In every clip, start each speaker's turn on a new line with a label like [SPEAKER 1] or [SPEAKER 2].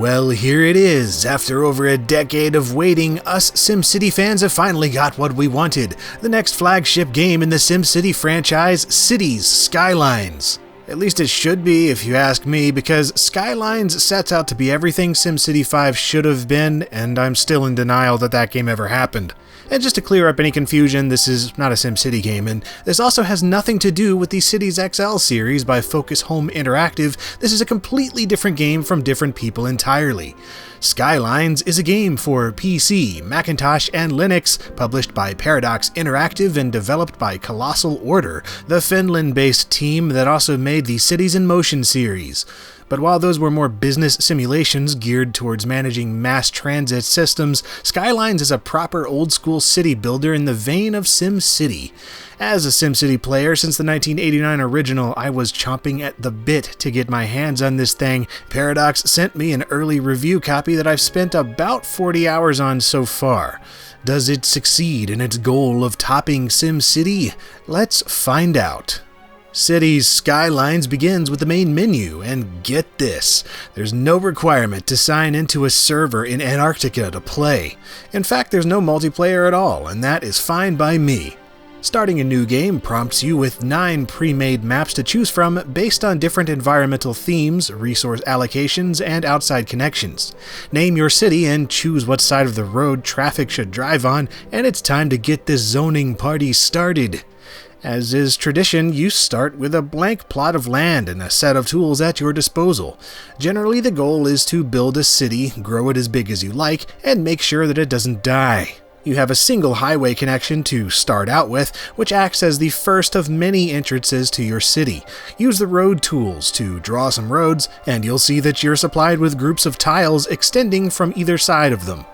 [SPEAKER 1] Well, here it is. After over a decade of waiting, us SimCity fans have finally got what we wanted. The next flagship game in the SimCity franchise, Cities: Skylines. At least it should be, if you ask me, because Skylines sets out to be everything SimCity 5 should have been, and I'm still in denial that that game ever happened. And just to clear up any confusion, this is not a SimCity game, and this also has nothing to do with the Cities XL series by Focus Home Interactive. This is a completely different game from different people entirely. Skylines is a game for PC, Macintosh, and Linux, published by Paradox Interactive and developed by Colossal Order, the Finland-based team that also made the Cities in Motion series. But while those were more business simulations geared towards managing mass transit systems, Skylines is a proper old-school city builder in the vein of SimCity. As a SimCity player since the 1989 original, I was chomping at the bit to get my hands on this thing. Paradox sent me an early review copy that I've spent about 40 hours on so far. Does it succeed in its goal of topping SimCity? Let's find out. Cities Skylines begins with the main menu, and get this, there's no requirement to sign into a server in Antarctica to play. In fact, there's no multiplayer at all, and that is fine by me. Starting a new game prompts you with 9 pre-made maps to choose from based on different environmental themes, resource allocations, and outside connections. Name your city and choose what side of the road traffic should drive on, and it's time to get this zoning party started. As is tradition, you start with a blank plot of land and a set of tools at your disposal. Generally, the goal is to build a city, grow it as big as you like, and make sure that it doesn't die. You have a single highway connection to start out with, which acts as the first of many entrances to your city. Use the road tools to draw some roads, and you'll see that you're supplied with groups of tiles extending from either side of them.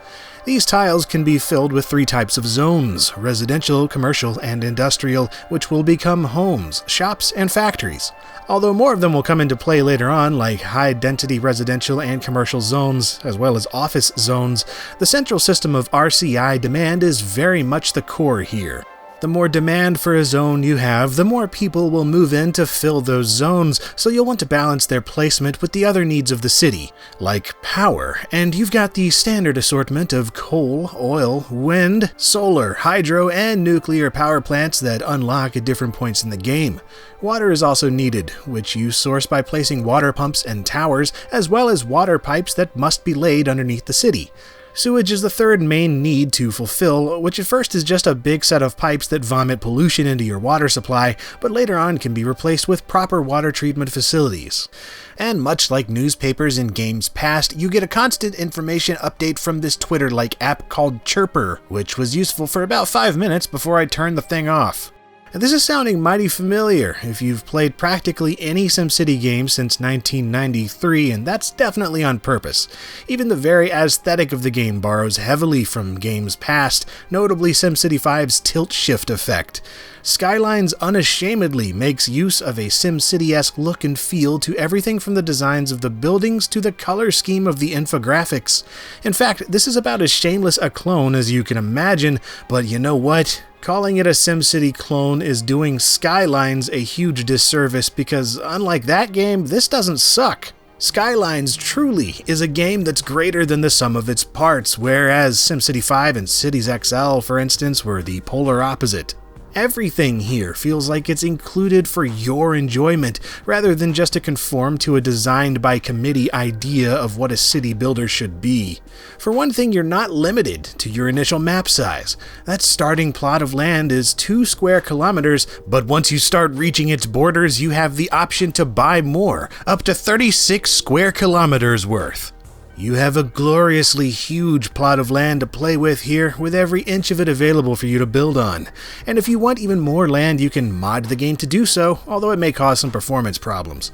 [SPEAKER 1] These tiles can be filled with 3 types of zones: residential, commercial, and industrial, which will become homes, shops, and factories. Although more of them will come into play later on, like high-density residential and commercial zones, as well as office zones, the central system of RCI demand is very much the core here. The more demand for a zone you have, the more people will move in to fill those zones, so you'll want to balance their placement with the other needs of the city, like power, and you've got the standard assortment of coal, oil, wind, solar, hydro, and nuclear power plants that unlock at different points in the game. Water is also needed, which you source by placing water pumps and towers, as well as water pipes that must be laid underneath the city. Sewage is the third main need to fulfill, which at first is just a big set of pipes that vomit pollution into your water supply, but later on can be replaced with proper water treatment facilities. And much like newspapers in games past, you get a constant information update from this Twitter-like app called Chirper, which was useful for about 5 minutes before I turned the thing off. And this is sounding mighty familiar if you've played practically any SimCity game since 1993, and that's definitely on purpose. Even the very aesthetic of the game borrows heavily from games past, notably SimCity 5's tilt-shift effect. Skylines unashamedly makes use of a SimCity-esque look and feel to everything from the designs of the buildings to the color scheme of the infographics. In fact, this is about as shameless a clone as you can imagine, but you know what? Calling it a SimCity clone is doing Skylines a huge disservice because, unlike that game, this doesn't suck. Skylines truly is a game that's greater than the sum of its parts, whereas SimCity 5 and Cities XL, for instance, were the polar opposite. Everything here feels like it's included for your enjoyment, rather than just to conform to a designed-by-committee idea of what a city builder should be. For one thing, you're not limited to your initial map size. That starting plot of land is 2 square kilometers, but once you start reaching its borders, you have the option to buy more, up to 36 square kilometers worth. You have a gloriously huge plot of land to play with here, with every inch of it available for you to build on. And if you want even more land, you can mod the game to do so, although it may cause some performance problems.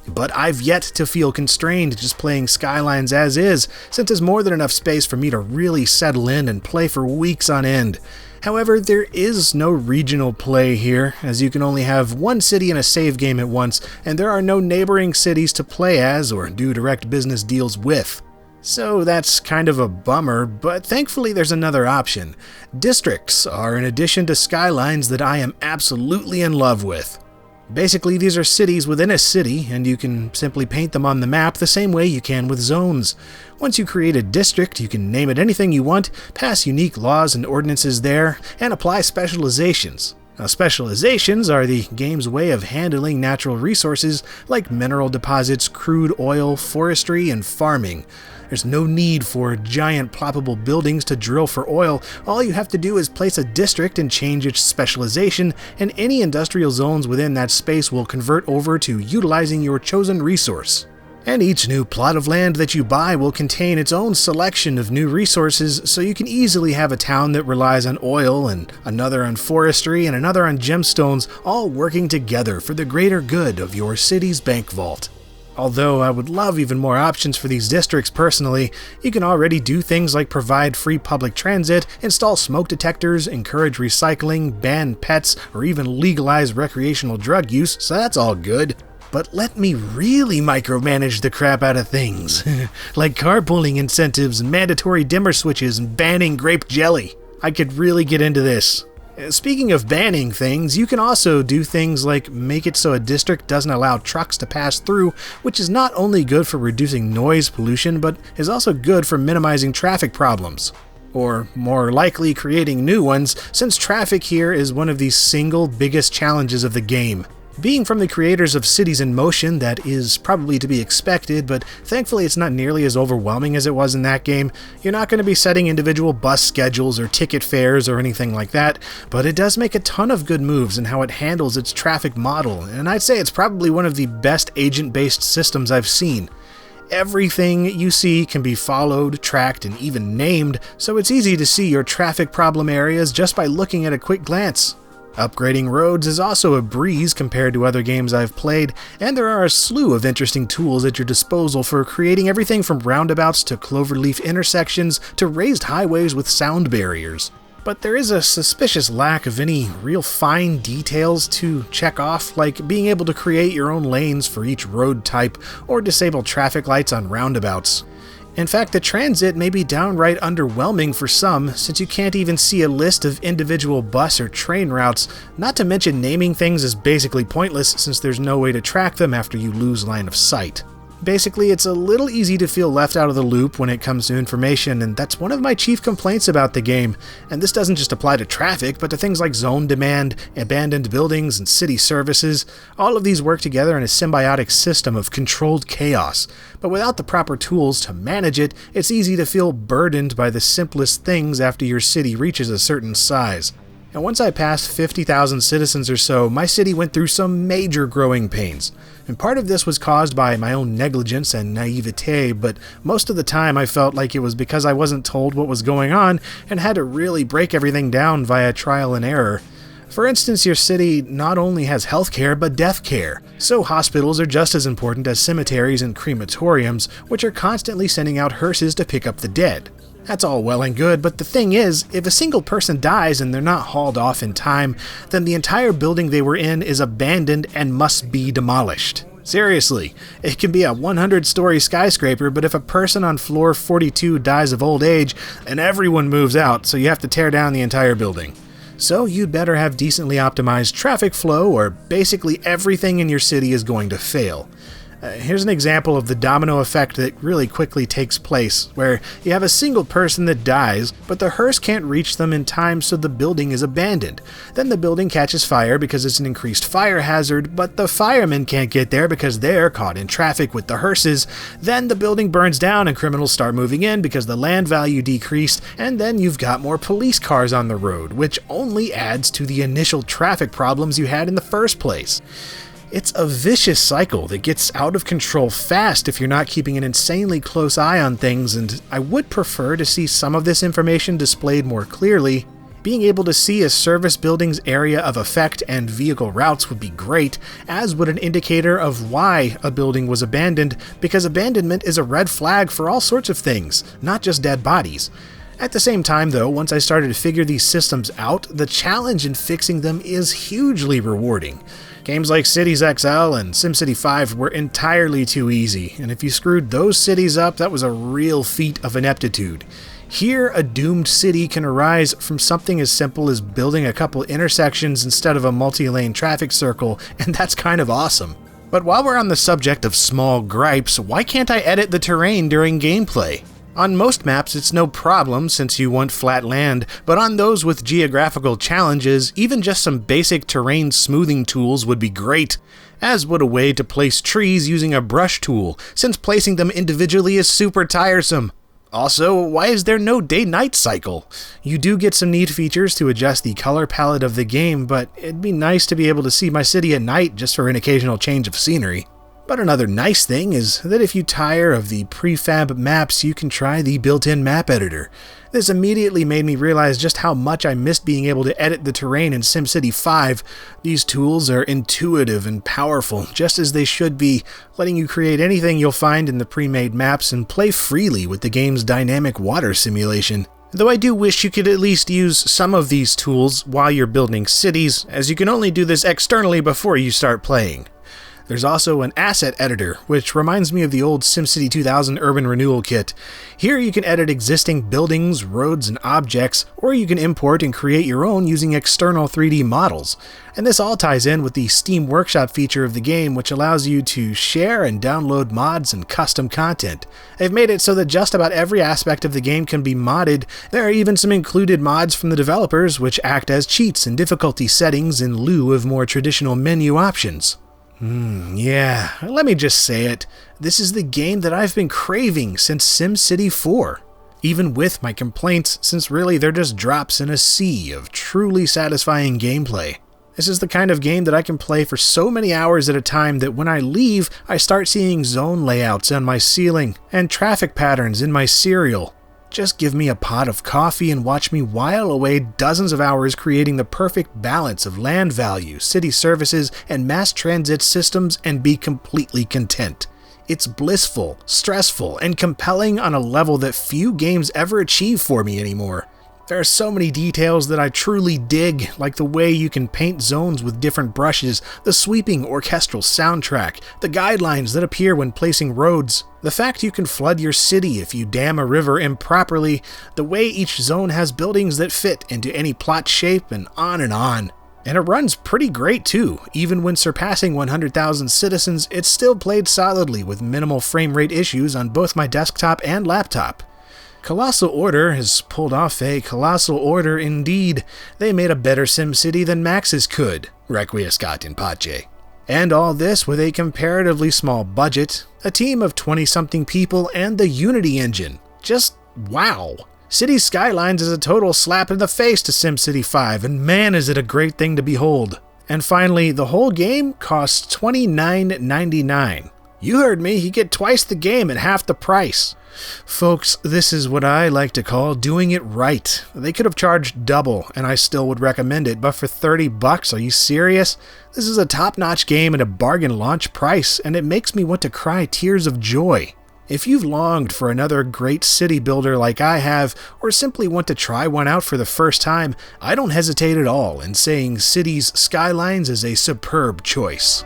[SPEAKER 1] But I've yet to feel constrained just playing Skylines as is, since there's more than enough space for me to really settle in and play for weeks on end. However, there is no regional play here, as you can only have one city in a save game at once, and there are no neighboring cities to play as or do direct business deals with. So that's kind of a bummer, but thankfully there's another option. Districts are an addition to Skylines that I am absolutely in love with. Basically, these are cities within a city, and you can simply paint them on the map the same way you can with zones. Once you create a district, you can name it anything you want, pass unique laws and ordinances there, and apply specializations. Now, specializations are the game's way of handling natural resources like mineral deposits, crude oil, forestry, and farming. There's no need for giant ploppable buildings to drill for oil. All you have to do is place a district and change its specialization, and any industrial zones within that space will convert over to utilizing your chosen resource. And each new plot of land that you buy will contain its own selection of new resources, so you can easily have a town that relies on oil, and another on forestry, and another on gemstones, all working together for the greater good of your city's bank vault. Although I would love even more options for these districts personally, you can already do things like provide free public transit, install smoke detectors, encourage recycling, ban pets, or even legalize recreational drug use, so that's all good. But let me really micromanage the crap out of things, like carpooling incentives and mandatory dimmer switches and banning grape jelly. I could really get into this. Speaking of banning things, you can also do things like make it so a district doesn't allow trucks to pass through, which is not only good for reducing noise pollution, but is also good for minimizing traffic problems. Or more likely creating new ones, since traffic here is one of the single biggest challenges of the game. Being from the creators of Cities in Motion, that is probably to be expected, but thankfully it's not nearly as overwhelming as it was in that game. You're not going to be setting individual bus schedules or ticket fares or anything like that, but it does make a ton of good moves in how it handles its traffic model, and I'd say it's probably one of the best agent-based systems I've seen. Everything you see can be followed, tracked, and even named, so it's easy to see your traffic problem areas just by looking at a quick glance. Upgrading roads is also a breeze compared to other games I've played, and there are a slew of interesting tools at your disposal for creating everything from roundabouts to cloverleaf intersections to raised highways with sound barriers. But there is a suspicious lack of any real fine details to check off, like being able to create your own lanes for each road type or disable traffic lights on roundabouts. In fact, the transit may be downright underwhelming for some, since you can't even see a list of individual bus or train routes, not to mention naming things is basically pointless since there's no way to track them after you lose line of sight. Basically, it's a little easy to feel left out of the loop when it comes to information, and that's one of my chief complaints about the game. And this doesn't just apply to traffic, but to things like zone demand, abandoned buildings, and city services. All of these work together in a symbiotic system of controlled chaos. But without the proper tools to manage it, it's easy to feel burdened by the simplest things after your city reaches a certain size. And once I passed 50,000 citizens or so, my city went through some major growing pains. And part of this was caused by my own negligence and naivete, but most of the time I felt like it was because I wasn't told what was going on and had to really break everything down via trial and error. For instance, your city not only has healthcare, but death care. So hospitals are just as important as cemeteries and crematoriums, which are constantly sending out hearses to pick up the dead. That's all well and good, but the thing is, if a single person dies and they're not hauled off in time, then the entire building they were in is abandoned and must be demolished. Seriously, it can be a 100-story skyscraper, but if a person on floor 42 dies of old age, then everyone moves out, so you have to tear down the entire building. So you'd better have decently optimized traffic flow, or basically everything in your city is going to fail. Here's an example of the domino effect that really quickly takes place, where you have a single person that dies, but the hearse can't reach them in time, so the building is abandoned. Then the building catches fire because it's an increased fire hazard, but the firemen can't get there because they're caught in traffic with the hearses. Then the building burns down and criminals start moving in because the land value decreased, and then you've got more police cars on the road, which only adds to the initial traffic problems you had in the first place. It's a vicious cycle that gets out of control fast if you're not keeping an insanely close eye on things, and I would prefer to see some of this information displayed more clearly. Being able to see a service building's area of effect and vehicle routes would be great, as would an indicator of why a building was abandoned, because abandonment is a red flag for all sorts of things, not just dead bodies. At the same time though, once I started to figure these systems out, the challenge in fixing them is hugely rewarding. Games like Cities XL and SimCity 5 were entirely too easy, and if you screwed those cities up, that was a real feat of ineptitude. Here, a doomed city can arise from something as simple as building a couple intersections instead of a multi-lane traffic circle, and that's kind of awesome. But while we're on the subject of small gripes, why can't I edit the terrain during gameplay? On most maps, it's no problem since you want flat land, but on those with geographical challenges, even just some basic terrain smoothing tools would be great, as would a way to place trees using a brush tool, since placing them individually is super tiresome. Also, why is there no day-night cycle? You do get some neat features to adjust the color palette of the game, but it'd be nice to be able to see my city at night just for an occasional change of scenery. But another nice thing is that if you tire of the prefab maps, you can try the built-in map editor. This immediately made me realize just how much I missed being able to edit the terrain in SimCity 5. These tools are intuitive and powerful, just as they should be, letting you create anything you'll find in the pre-made maps and play freely with the game's dynamic water simulation. Though I do wish you could at least use some of these tools while you're building cities, as you can only do this externally before you start playing. There's also an asset editor, which reminds me of the old SimCity 2000 Urban Renewal Kit. Here you can edit existing buildings, roads, and objects, or you can import and create your own using external 3D models. And this all ties in with the Steam Workshop feature of the game, which allows you to share and download mods and custom content. They've made it so that just about every aspect of the game can be modded. There are even some included mods from the developers, which act as cheats in difficulty settings in lieu of more traditional menu options. Yeah, let me just say it. This is the game that I've been craving since SimCity 4. Even with my complaints, since really they're just drops in a sea of truly satisfying gameplay. This is the kind of game that I can play for so many hours at a time that when I leave, I start seeing zone layouts on my ceiling and traffic patterns in my cereal. Just give me a pot of coffee and watch me while away dozens of hours creating the perfect balance of land value, city services, and mass transit systems and be completely content. It's blissful, stressful, and compelling on a level that few games ever achieve for me anymore. There are so many details that I truly dig, like the way you can paint zones with different brushes, the sweeping orchestral soundtrack, the guidelines that appear when placing roads, the fact you can flood your city if you dam a river improperly, the way each zone has buildings that fit into any plot shape, and on and on. And it runs pretty great too. Even when surpassing 100,000 citizens, it's still played solidly with minimal frame rate issues on both my desktop and laptop. Colossal Order has pulled off a colossal order indeed. They made a better SimCity than Max's could, requiescat in pace. And all this with a comparatively small budget, a team of 20-something people, and the Unity engine. Just wow! Cities Skylines is a total slap in the face to SimCity 5, and man is it a great thing to behold. And finally, the whole game costs $29.99. You heard me, you get twice the game at half the price. Folks, this is what I like to call doing it right. They could have charged double, and I still would recommend it, but for $30, are you serious? This is a top-notch game at a bargain launch price, and it makes me want to cry tears of joy. If you've longed for another great city builder like I have, or simply want to try one out for the first time, I don't hesitate at all in saying Cities Skylines is a superb choice.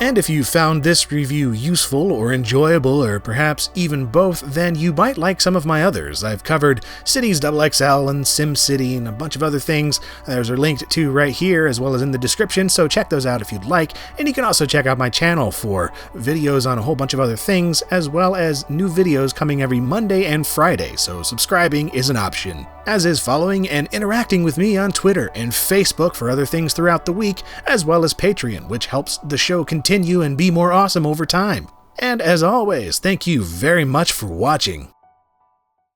[SPEAKER 1] And if you found this review useful or enjoyable, or perhaps even both, then you might like some of my others. I've covered Cities XXL and SimCity and a bunch of other things. Those are linked to right here as well as in the description, so check those out if you'd like. And you can also check out my channel for videos on a whole bunch of other things, as well as new videos coming every Monday and Friday, so subscribing is an option. As is following and interacting with me on Twitter and Facebook for other things throughout the week, as well as Patreon, which helps the show continue and be more awesome over time. And as always, thank you very much for watching.